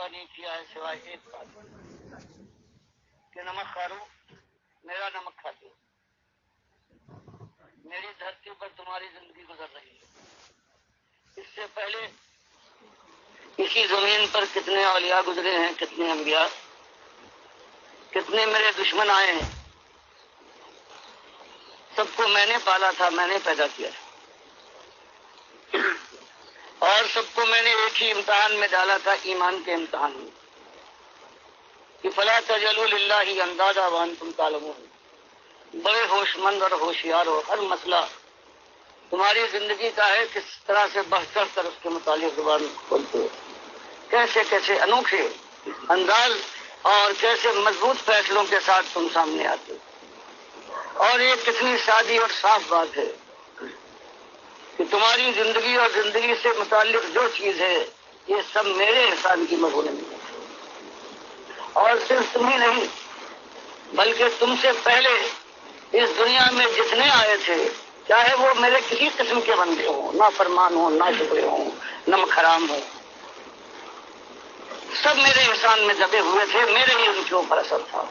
پیدا نہیں کیا ہے سوائے ایک بات کہ نمک کھارو، میرا نمک کھاتے ہو۔ میری دھرتی پر تمہاری زندگی گزر رہی ہے۔ اس سے پہلے اسی زمین پر کتنے اولیاء گزرے ہیں، کتنے انبیاء، کتنے میرے دشمن آئے ہیں۔ سب کو میں نے پالا تھا، میں نے پیدا کیا ہے، اور سب کو میں نے ایک ہی امتحان میں ڈالا تھا، ایمان کے امتحان میں، کہ فلا تجعلوا للہ اندادا وانتم تعلمون۔ بڑے ہوش مند اور ہوشیار ہو، ہر مسئلہ تمہاری زندگی کا ہے، کس طرح سے بڑھ چڑھ کر اس کے متعلق زبان کھولتے ہو، کیسے کیسے انوکھے انداز اور کیسے مضبوط فیصلوں کے ساتھ تم سامنے آتے ہو۔ اور یہ کتنی سادی اور صاف بات ہے کہ تمہاری زندگی اور زندگی سے متعلق جو چیز ہے یہ سب میرے احسان کی مظہر ہے، اور صرف تم ہی نہیں بلکہ تم سے پہلے اس دنیا میں جتنے آئے تھے، چاہے وہ میرے کسی قسم کے بندے ہوں، نہ فرمان ہوں، نہ شکرے ہوں، نمک حرام ہوں، سب میرے احسان میں دبے ہوئے تھے، میرے ہی ان کے اوپر اثر تھا۔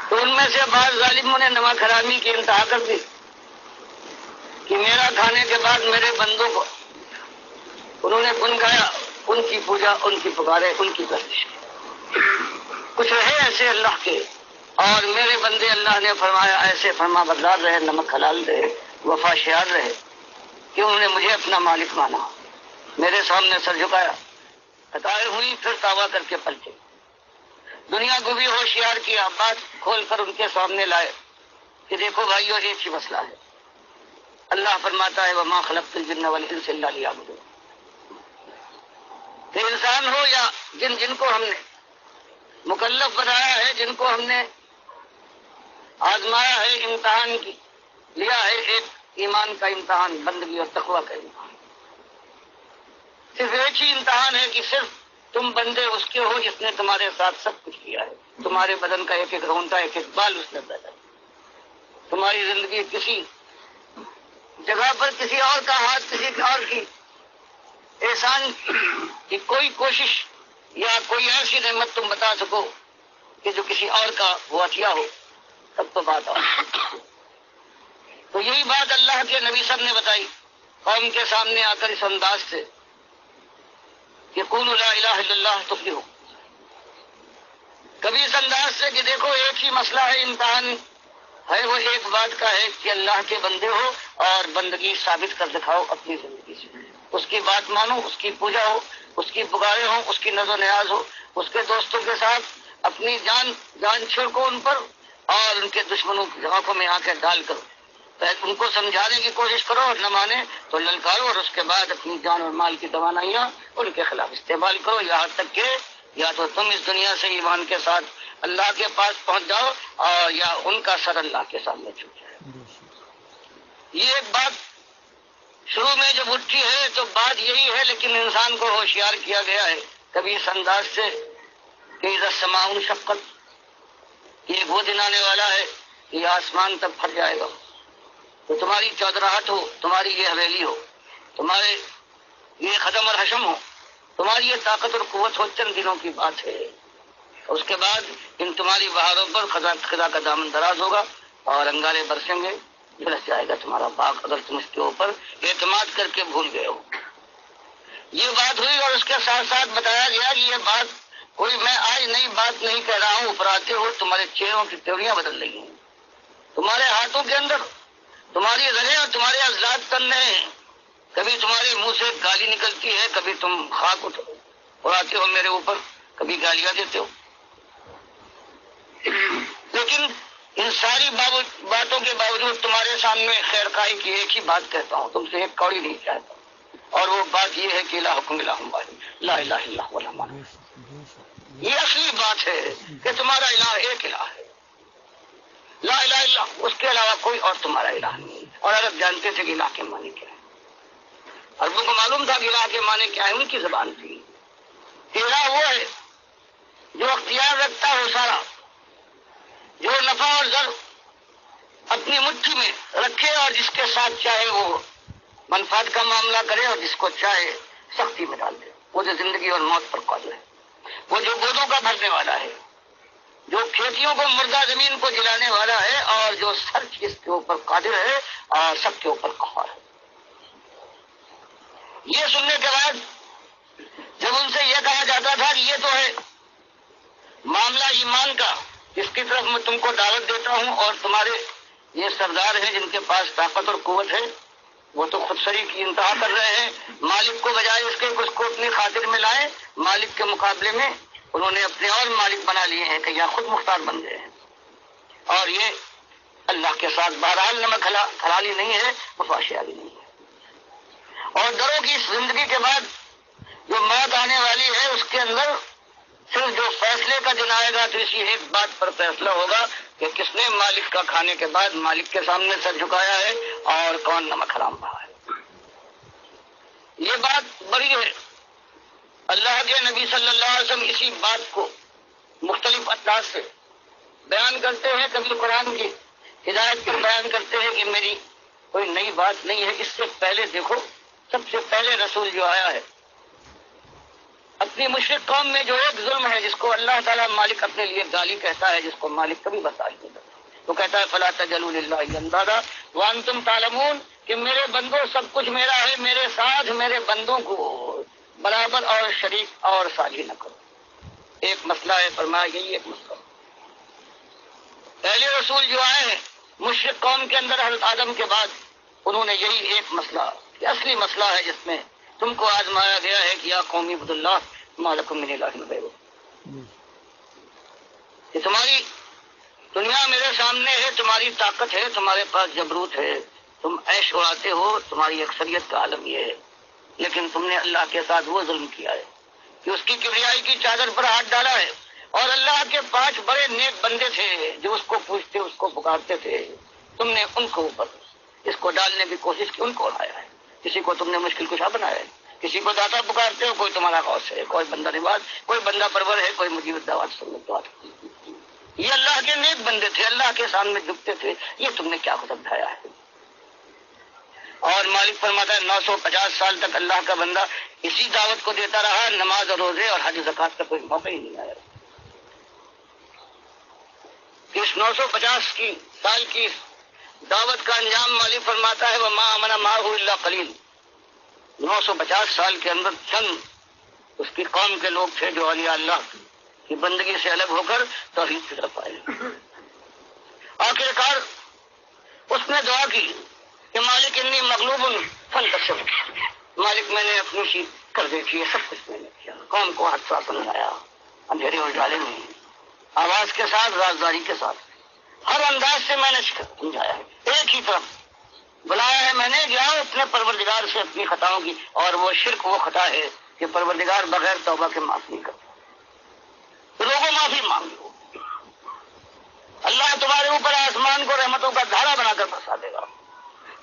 تو ان میں سے بعض ظالموں نے نمک حرامی کی انتہا کر دی کہ میرا کھانے کے بعد میرے بندوں کو انہوں نے گن گایا، ان کی پوجا، ان کی پکارے، ان کی گردش کی۔ کچھ رہے ایسے اللہ کے، اور میرے بندے اللہ نے فرمایا ایسے فرما بردار رہے، نمک حلال رہے، وفا شیار رہے، کہ انہوں نے مجھے اپنا مالک مانا، میرے سامنے سر جھکایا، خطائیں ہوئی، پھر توبہ کر کے پلٹے، دنیا کو بھی ہوشیار کیا، بات کھول کر ان کے سامنے لائے کہ دیکھو بھائیو، ایک ہی مسئلہ ہے۔ اللہ فرماتا ہے وما خلقت الجن والانس الا لیعبدون، کہ انسان ہو یا جن کو ہم نے مکلف بنایا ہے، جن کو ہم نے آزمایا ہے، امتحان کی لیا ہے، ایک ایمان کا امتحان، بندگی اور تقوی کا امتحان، صرف ایک ہی امتحان ہے کہ صرف تم بندے اس کے ہو جس نے تمہارے ساتھ سب کچھ کیا ہے، تمہارے بدن کا ایک ایک رونٹا، ایک ایک بال اس نے پیدا کیا، تمہاری زندگی کسی جگہ پر کسی اور کا ہاتھ، کسی اور کی احسان کی کوئی کوشش یا کوئی ایسی نعمت تم بتا سکو کہ جو کسی اور کا وہ عطیہ ہو، تب تو بات آ۔ تو یہی بات اللہ کے نبی صاحب نے بتائی قوم کے سامنے آ کر اس انداز سے کہ قولوا لا الہ الا اللہ تفلحوا، کبھی اس انداز سے کہ دیکھو ایک ہی مسئلہ ہے، امتحان ہے، وہ ایک بات کا ہے کہ اللہ کے بندے ہو اور بندگی ثابت کر دکھاؤ اپنی زندگی سے، اس کی بات مانو، اس کی پوجا ہو، اس کی پکارے ہوں، اس کی نظر و نیاز ہو، اس کے دوستوں کے ساتھ اپنی جان چھڑکو ان پر، اور ان کے دشمنوں کی آنکھوں میں آنکھیں ڈال کر ان کو سمجھانے کی کوشش کرو، اور نہ مانے تو للکارو، اور اس کے بعد اپنی جان اور مال کی توانائیاں ان کے خلاف استعمال کرو، یہاں تک کہ یا تو تم اس دنیا سے ایمان کے ساتھ اللہ کے پاس پہنچ جاؤ، اور یا ان کا سر اللہ کے سامنے جھک جائے۔ یہ ایک بات شروع میں جب اٹھی ہے تو بات یہی ہے، لیکن انسان کو ہوشیار کیا گیا ہے کبھی اس انداز سے کہ اذا السماء انشقت، یہ وہ دن آنے والا ہے کہ یہ آسمان تک پھٹ جائے گا، تو تمہاری چودراہٹ ہو، تمہاری یہ حویلی ہو، تمہارے یہ ختم اور حشم ہو، تمہاری یہ طاقت اور قوت ہو، چند دنوں کی بات ہے، اس کے بعد ان تمہاری بہاروں پر خدا کا دامن دراز ہوگا اور انگارے برسیں گے، جھلس جائے گا تمہارا باغ اگر تم اس کے اوپر اعتماد کر کے بھول گئے ہو۔ یہ بات ہوئی، اور اس کے ساتھ ساتھ بتایا گیا کہ یہ بات کوئی میں آج نئی بات نہیں کہہ رہا ہوں، اوپر آتے ہو تمہارے چہروں کی تیوریاں بدل رہی ہیں، تمہارے ہاتھوں کے اندر تمہاری رگیں اور تمہارے عضلات تن رہے ہیں، کبھی تمہارے منہ سے گالی نکلتی ہے، کبھی تم خاک اڑاتے ہو میرے اوپر، کبھی گالیاں دیتے ہو، لیکن ان ساری باتوں کے باوجود تمہارے سامنے خیر خواہی کی ایک ہی بات کہتا ہوں، تم سے ایک کوڑی نہیں چاہتا، اور وہ بات یہ ہے کہ الہکم الہ واحد لا الہ الا هو الرحمن الرحیم۔ یہ اصلی بات ہے کہ تمہارا الہ ایک الہ ہے، لا الہ الا، اس کے علاوہ کوئی اور تمہارا الہ نہیں۔ اور عرب جانتے تھے کہ الہ کے معنی کیا ہے، عربوں کو معلوم تھا کہ الہ کے معنی کیا ہے، ان کی زبان تھی کہ الہ وہ ہے جو اختیار رکھتا ہو سارا، جو نفع اور ضر اپنی مٹھی میں رکھے اور جس کے ساتھ چاہے وہ منفعت کا معاملہ کرے اور جس کو چاہے سختی میں ڈال دے، وہ جو زندگی اور موت پر قادر ہے، وہ جو گودوں کا بھرنے والا ہے، جو کھیتیوں کو مردہ زمین کو جلانے والا ہے، اور جو ہر چیز کے اوپر قادر ہے اور سب کے اوپر قہار ہے۔ یہ سننے کے بعد جب ان سے یہ کہا جاتا تھا کہ یہ تو ہے معاملہ ایمان کا، اس کی طرف میں تم کو دعوت دیتا ہوں، اور تمہارے یہ سردار ہیں جن کے پاس طاقت اور قوت ہے، وہ تو خود سری کی انتہا کر رہے ہیں، مالک کو بجائے اس کے اس کو اپنی خاطر میں لائے، مالک کے مقابلے میں انہوں نے اپنے اور مالک بنا لیے ہیں کہ یا خود مختار بن گئے ہیں، اور یہ اللہ کے ساتھ بہرحال نمک حلالی نہیں ہے، مفاشیالی نہیں ہے۔ اور ڈرو کی اس زندگی کے بعد جو موت آنے والی ہے، اس کے اندر صرف جو فیصلے کا دن آئے گا تو اسی ایک بات پر فیصلہ ہوگا کہ کس نے مالک کا کھانے کے بعد مالک کے سامنے سر جھکایا ہے اور کون نمک حرام رہا ہے۔ یہ بات بڑی ہے۔ اللہ کے نبی صلی اللہ علیہ وسلم اسی بات کو مختلف انداز سے بیان کرتے ہیں، کبھی قرآن کی ہدایت پر بیان کرتے ہیں کہ میری کوئی نئی بات نہیں ہے، اس سے پہلے دیکھو سب سے پہلے رسول جو آیا ہے اپنی مشرک قوم میں جو ایک ظلم ہے، جس کو اللہ تعالیٰ مالک اپنے لیے گالی کہتا ہے، جس کو مالک کبھی برداشت نہیں کرتا، تو کہتا ہے فلا تجعلوا للہ اندادا وانتم تعلمون، کہ میرے بندوں سب کچھ میرا ہے، میرے ساتھ میرے بندوں کو برابر اور شریک اور ساجی نہ کرو۔ ایک مسئلہ ہے، فرمایا یہی ایک مسئلہ۔ پہلے رسول جو آئے ہیں مشرک قوم کے اندر حضرت آدم کے بعد، انہوں نے یہی ایک مسئلہ، یہ اصلی مسئلہ ہے جس میں تم کو آزمایا گیا ہے کہ یا قومی عبد اللہ ما لکم من الہ غیرہ، کہ تمہاری دنیا میرے سامنے ہے، تمہاری طاقت ہے، تمہارے پاس جبروت ہے، تم عیش اڑاتے ہو، تمہاری اکثریت کا عالم یہ ہے، لیکن تم نے اللہ کے ساتھ وہ ظلم کیا ہے کہ اس کی کبریائی کی چادر پر ہاتھ ڈالا ہے، اور اللہ کے 5 بڑے نیک بندے تھے جو اس کو پوچھتے اس کو پکارتے تھے، تم نے ان کو اوپر اس کو ڈالنے کی کوشش کی، ان کو اڑایا ہے۔ کسی کو تم نے مشکل کشا بنایا ہے، کسی کو داتا پکارتے ہو، کوئی تمہارا غوث ہے، کوئی بندہ نواز، کوئی بندہ پرور ہے، کوئی مجیب الدعوات سنت۔ یہ اللہ کے نیک بندے تھے، اللہ کے سامنے جھکتے تھے، یہ تم نے کیا خطب ڈھایا ہے؟ اور مالک فرماتا ہے 950 سال تک اللہ کا بندہ اسی دعوت کو دیتا رہا، نماز اور روزے اور حج زکات کا کوئی موقع ہی نہیں آیا۔ اس 950 سال کی دعوت کا انجام مالک فرماتا ہے وما آمن معه الا قلیل، 950 سال کے اندر چند اس کی قوم کے لوگ تھے جو اولیاء اللہ کی بندگی سے الگ ہو کر توحید کی طرف آئے۔ آخرکار اس نے دعا کی کہ مالک انی مغلوب فانتصر، مالک میں نے اپنی سی کر دیکھی ہے، سب کچھ میں نے کیا، قوم کو حادثہ سمجھایا، اندھیرے اجالے میں آواز کے ساتھ رازداری کے ساتھ ہر انداز سے میں نے سمجھایا ہے، ایک ہی طرف بلایا ہے میں نے کہ آؤ اپنے پروردگار سے اپنی خطاؤں کی، اور وہ شرک وہ خطا ہے کہ پروردگار بغیر توبہ کے معاف نہیں کرتا، لوگوں معافی مانگ لو، اللہ تمہارے اوپر آسمان کو رحمتوں کا دھارا بنا کر برسا دے گا،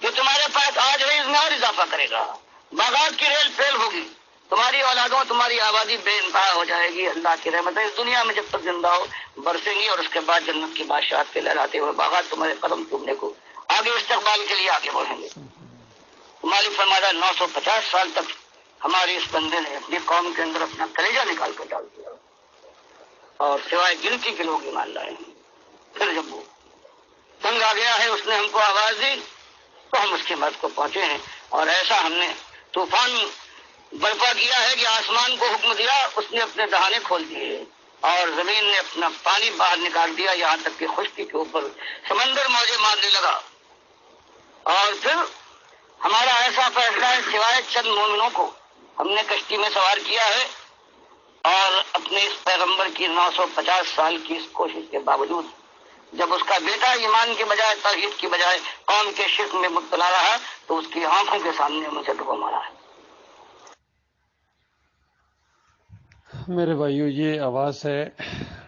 جو تمہارے پاس آج ہے اس میں اور اضافہ کرے گا، باغات کی ریل فیل ہوگی، تمہاری اولادوں تمہاری آبادی بے انتہا ہو جائے گی، اللہ کی رحمتیں اس دنیا میں جب تک زندہ ہو برسیں گی، اور اس کے بعد جنت کی بادشاہت کے لہراتے ہوئے باغات تمہارے قدم چومنے کو آگے استقبال کے لیے آگے بڑھیں گے۔ مالک فرماتا 950 سال تک ہمارے اس بندے نے اپنی قوم کے اندر اپنا کلیجہ نکال کر ڈال دیا، اور سوائے گنتی کے لوگ ایمان لائے ہیں۔ پھر جب وہ تنگ آ گیا ہے اس نے ہم کو آواز دی تو ہم اس کی مدد کو پہنچے ہیں، اور ایسا ہم نے طوفان برپا کیا ہے کہ آسمان کو حکم دیا، اس نے اپنے دہانے کھول دیے، اور زمین نے اپنا پانی باہر نکال دیا، یہاں تک کہ خشکی کے اوپر سمندر موجیں مارنے لگا، اور پھر ہمارا ایسا فیصلہ ہے سوائے چند مومنوں کو ہم نے کشتی میں سوار کیا ہے، اور اپنے اس پیغمبر کی 950 سال کی اس کوشش کے باوجود جب اس کا بیٹا ایمان کے بجائے توحید کی بجائے قوم کے شرک میں مبتلا رہا تو اس کی آنکھوں کے سامنے مجھے ڈبو مارا ہے۔ میرے بھائیو، یہ آواز ہے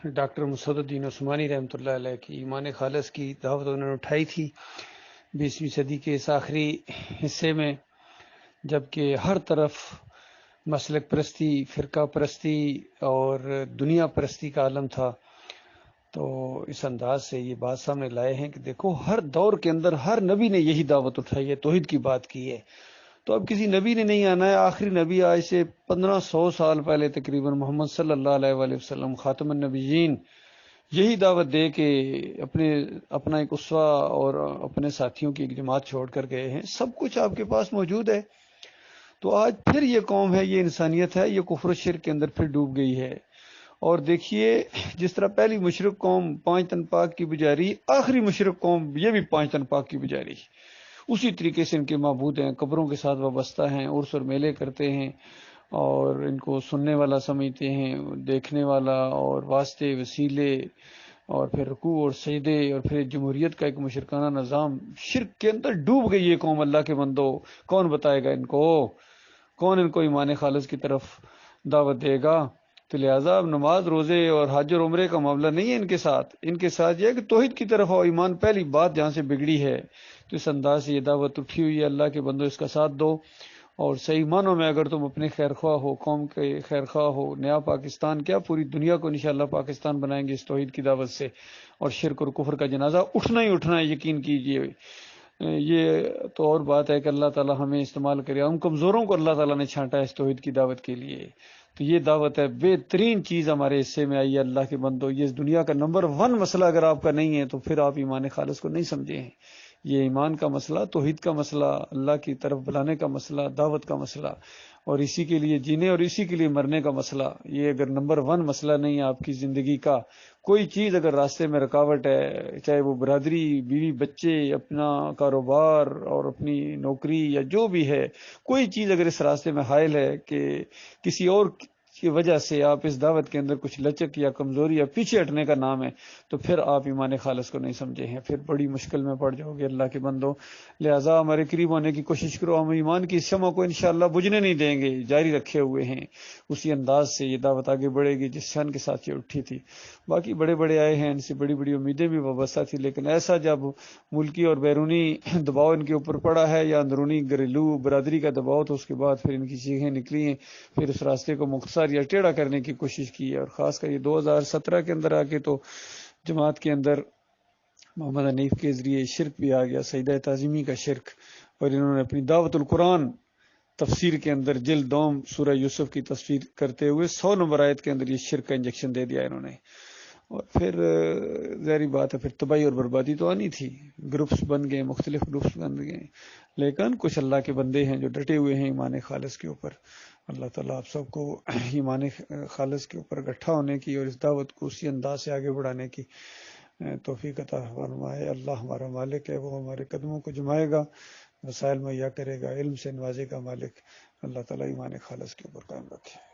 ڈاکٹر مسعود الدین عثمانی رحمۃ اللہ علیہ کی، ایمان خالص کی دعوت انہوں نے اٹھائی تھی 20ویں صدی کے اس آخری حصے میں، جبکہ ہر طرف مسلک پرستی، فرقہ پرستی اور دنیا پرستی کا عالم تھا، تو اس انداز سے یہ بات سامنے لائے ہیں کہ دیکھو ہر دور کے اندر ہر نبی نے یہی دعوت اٹھائی ہے، توحید کی بات کی ہے، تو اب کسی نبی نے نہیں آنا ہے، آخری نبی آج سے 1500 سال پہلے تقریباً محمد صلی اللہ علیہ وآلہ وسلم خاتم النبیین یہی دعوت دے کے اپنا ایک اسوہ اور اپنے ساتھیوں کی ایک جماعت چھوڑ کر گئے ہیں. سب کچھ آپ کے پاس موجود ہے. تو آج پھر یہ قوم ہے، یہ انسانیت ہے، یہ کفر و شرک کے اندر پھر ڈوب گئی ہے. اور دیکھیے جس طرح پہلی مشرک قوم 5 تن پاک کی بجاری، آخری مشرک قوم یہ بھی 5 تن پاک کی بجاری، اسی طریقے سے ان کے معبود ہیں، قبروں کے ساتھ وابستہ ہیں، عرس اور میلے کرتے ہیں اور ان کو سننے والا سمجھتے ہیں، دیکھنے والا، اور واسطے وسیلے، اور پھر رکوع اور سجدے، اور پھر جمہوریت کا ایک مشرکانہ نظام. شرک کے اندر ڈوب گئی یہ قوم. اللہ کے بندو کون بتائے گا ان کو؟ کون ان کو ایمان خالص کی طرف دعوت دے گا؟ تو لہٰذا اب نماز روزے اور حج اور عمرے کا معاملہ نہیں ہے ان کے ساتھ. ان کے ساتھ یہ ہے کہ توحید کی طرف اور ایمان پہلی بات جہاں سے بگڑی ہے. تو اس انداز سے یہ دعوت اٹھی ہوئی ہے. اللہ کے بندو اس کا ساتھ دو، اور صحیح معنوں میں اگر تم اپنے خیر خواہ ہو، قوم کے خیر خواہ ہو، نیا پاکستان کیا پوری دنیا کو انشاءاللہ پاکستان بنائیں گے اس توحید کی دعوت سے. اور شرک اور کفر کا جنازہ اٹھنا ہی اٹھنا ہے، یقین کیجئے. یہ تو اور بات ہے کہ اللہ تعالیٰ ہمیں استعمال کرے. ہم کمزوروں کو اللہ تعالیٰ نے چھانٹا ہے اس توحید کی دعوت کے لیے. تو یہ دعوت ہے، بہترین چیز ہمارے حصے میں آئی ہے. اللہ کے بندو یہ اس دنیا کا نمبر 1 مسئلہ اگر آپ کا نہیں ہے تو پھر آپ ایمان خالص کو نہیں سمجھے ہیں. یہ ایمان کا مسئلہ، توحید کا مسئلہ، اللہ کی طرف بلانے کا مسئلہ، دعوت کا مسئلہ، اور اسی کے لیے جینے اور اسی کے لیے مرنے کا مسئلہ. یہ اگر نمبر 1 مسئلہ نہیں ہے آپ کی زندگی کا، کوئی چیز اگر راستے میں رکاوٹ ہے، چاہے وہ برادری، بیوی بچے، اپنا کاروبار اور اپنی نوکری یا جو بھی ہے، کوئی چیز اگر اس راستے میں حائل ہے کہ کسی اور کی وجہ سے آپ اس دعوت کے اندر کچھ لچک یا کمزوری یا پیچھے ہٹنے کا نام ہے، تو پھر آپ ایمان خالص کو نہیں سمجھے ہیں، پھر بڑی مشکل میں پڑ جاؤ گے اللہ کے بندو. لہٰذا ہمارے قریب ہونے کی کوشش کرو. ہم ایمان کی شمع کو انشاءاللہ بجھنے نہیں دیں گے، جاری رکھے ہوئے ہیں. اسی انداز سے یہ دعوت آگے بڑھے گی جس شان کے ساتھ یہ اٹھی تھی. باقی بڑے بڑے آئے ہیں، ان سے بڑی بڑی امیدیں بھی وابستہ تھی، لیکن ایسا جب ملکی اور بیرونی دباؤ ان کے اوپر پڑا ہے یا اندرونی گھریلو برادری کا دباؤ، تو اس کے بعد پھر ان کی چیخیں نکلی ہیں. پھر اس راستے کو مختصر یا ٹیڑھا کرنے کی کوشش کی ہے. اور خاص کر یہ 2017 کے اندر آ کے تو جماعت کے اندر محمد حنیف کے ذریعے شرک بھی آ گیا، سجدہ تعظیمی کا شرک. اور انہوں نے اپنی دعوت القرآن تفسیر کے اندر جلد 2 سورہ یوسف کی تفسیر کرتے ہوئے 100 نمبر آیت کے اندر یہ شرک کا انجیکشن دے دیا انہوں نے. اور پھر ظاہری بات ہے پھر تباہی اور بربادی تو آنی تھی. گروپس بن گئے، مختلف گروپس بن گئے، لیکن کچھ اللہ کے بندے ہیں جو ڈٹے ہوئے ہیں ایمان خالص کے اوپر. اللہ تعالیٰ آپ سب کو ایمان خالص کے اوپر اکٹھا ہونے کی اور اس دعوت کو اسی انداز سے آگے بڑھانے کی توفیق عطا فرمائے. اللہ ہمارا مالک ہے، وہ ہمارے قدموں کو جمائے گا، وسائل مہیا کرے گا، علم سے نوازے گا مالک. اللہ تعالیٰ ایمان خالص کے اوپر قائم رکھے.